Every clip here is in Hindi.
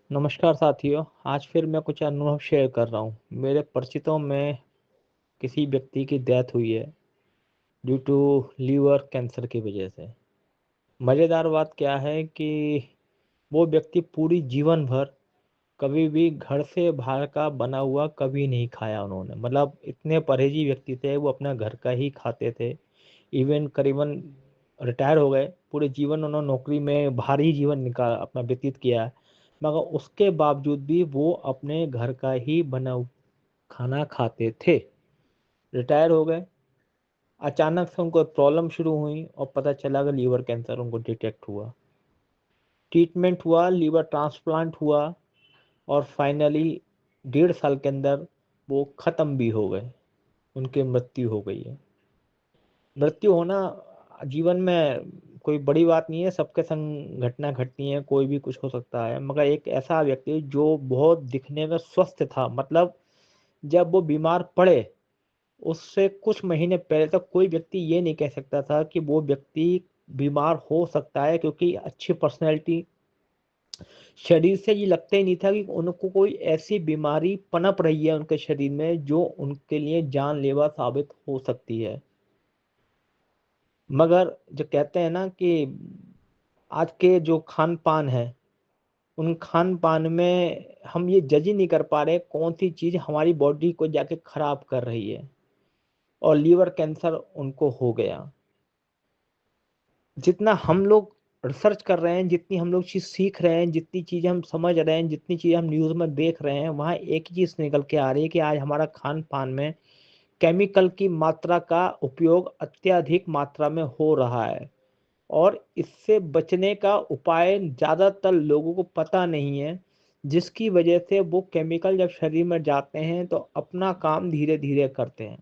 नमस्कार साथियों। आज फिर मैं कुछ अनुभव शेयर कर रहा हूँ। मेरे परिचितों में किसी व्यक्ति की डेथ हुई है ड्यू टू लीवर कैंसर की वजह से। मज़ेदार बात क्या है कि वो व्यक्ति पूरी जीवन भर कभी भी घर से बाहर का बना हुआ कभी नहीं खाया उन्होंने। मतलब इतने परहेजी व्यक्ति थे, वो अपना घर का ही खाते थे। इवन करीबन रिटायर हो गए, पूरे जीवन उन्होंने नौकरी में बाहर ही जीवन निकाल अपना व्यतीत किया है, मगर उसके बावजूद भी वो अपने घर का ही बना खाना खाते थे। रिटायर हो गए, अचानक से उनको प्रॉब्लम शुरू हुई और पता चला कि लीवर कैंसर उनको डिटेक्ट हुआ। ट्रीटमेंट हुआ, लीवर ट्रांसप्लांट हुआ और फाइनली 1.5 साल के अंदर वो ख़त्म भी हो गए। उनकी मृत्यु हो गई है। मृत्यु होना जीवन में कोई बड़ी बात नहीं है, सबके संग घटना घटती है, कोई भी कुछ हो सकता है। मगर एक ऐसा व्यक्ति जो बहुत दिखने में स्वस्थ था, मतलब जब वो बीमार पड़े उससे कुछ महीने पहले तक कोई व्यक्ति ये नहीं कह सकता था कि वो व्यक्ति बीमार हो सकता है, क्योंकि अच्छी पर्सनैलिटी, शरीर से ये लगता ही नहीं था कि उनको कोई ऐसी बीमारी पनप रही है उनके शरीर में जो उनके लिए जानलेवा साबित हो सकती है। मगर जो कहते हैं ना कि आज के जो खान पान है, उन खान पान में हम ये जज ही नहीं कर पा रहे कौन सी चीज़ हमारी बॉडी को जाके खराब कर रही है, और लीवर कैंसर उनको हो गया। जितना हम लोग रिसर्च कर रहे हैं, जितनी हम लोग चीज़ सीख रहे हैं, जितनी चीज़ें हम समझ रहे हैं, जितनी चीज़ें हम न्यूज़ में देख रहे हैं, वहाँ एक ही चीज़ निकल के आ रही है कि आज हमारा खान पान में केमिकल की मात्रा का उपयोग अत्यधिक मात्रा में हो रहा है। और इससे बचने का उपाय ज़्यादातर लोगों को पता नहीं है, जिसकी वजह से वो केमिकल जब शरीर में जाते हैं तो अपना काम धीरे धीरे करते हैं।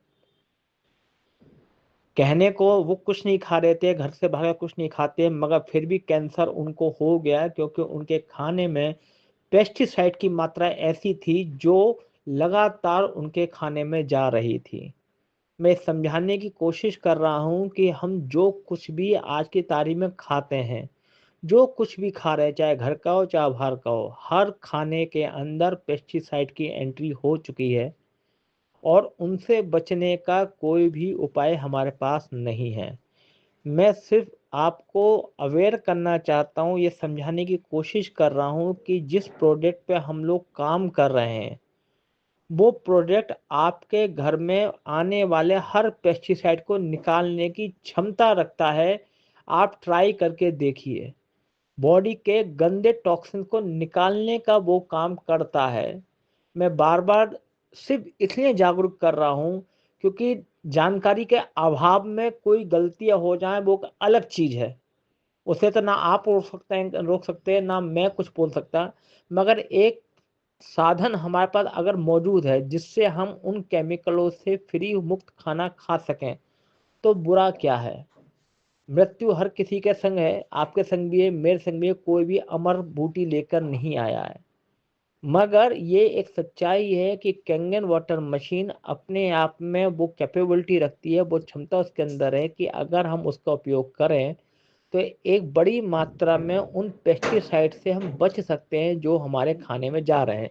कहने को वो कुछ नहीं खा रहे थे, घर से बाहर कुछ नहीं खाते, मगर फिर भी कैंसर उनको हो गया, क्योंकि उनके खाने में पेस्टिसाइड की मात्रा ऐसी थी जो लगातार उनके खाने में जा रही थी। मैं समझाने की कोशिश कर रहा हूँ कि हम जो कुछ भी आज की तारीख में खाते हैं, जो कुछ भी खा रहे हैं, चाहे घर का हो चाहे बाहर का हो, हर खाने के अंदर पेस्टिसाइड की एंट्री हो चुकी है और उनसे बचने का कोई भी उपाय हमारे पास नहीं है। मैं सिर्फ आपको अवेयर करना चाहता हूँ, ये समझाने की कोशिश कर रहा हूँ कि जिस प्रोडक्ट पे हम लोग काम कर रहे हैं, वो प्रोडक्ट आपके घर में आने वाले हर पेस्टिसाइड को निकालने की क्षमता रखता है। आप ट्राई करके देखिए। बॉडी के गंदे टॉक्सिन को निकालने का वो काम करता है। मैं बार-बार सिर्फ इसलिए जागरूक कर रहा हूँ, क्योंकि जानकारी के अभाव में कोई गलतियाँ हो जाएँ वो एक अलग चीज़ है। उसे तो ना आप रोक सकते हैं, ना मैं कुछ बोल सकता। मगर एक साधन हमारे पास अगर मौजूद है, जिससे हम उन केमिकलों से फ्री मुक्त खाना खा सकें, तो बुरा क्या है? मृत्यु हर किसी के संग है, आपके संग भी है, मेरे संग भी है, कोई भी अमर बूटी लेकर नहीं आया है। मगर ये एक सच्चाई है कि कैंगन वाटर मशीन अपने आप में वो कैपेबिलिटी रखती है, वो क्षमता उसके अंदर है कि अगर हम उसका उपयोग करें, तो एक बड़ी मात्रा में उन पेस्टिसाइड से हम बच सकते हैं जो हमारे खाने में जा रहे हैं।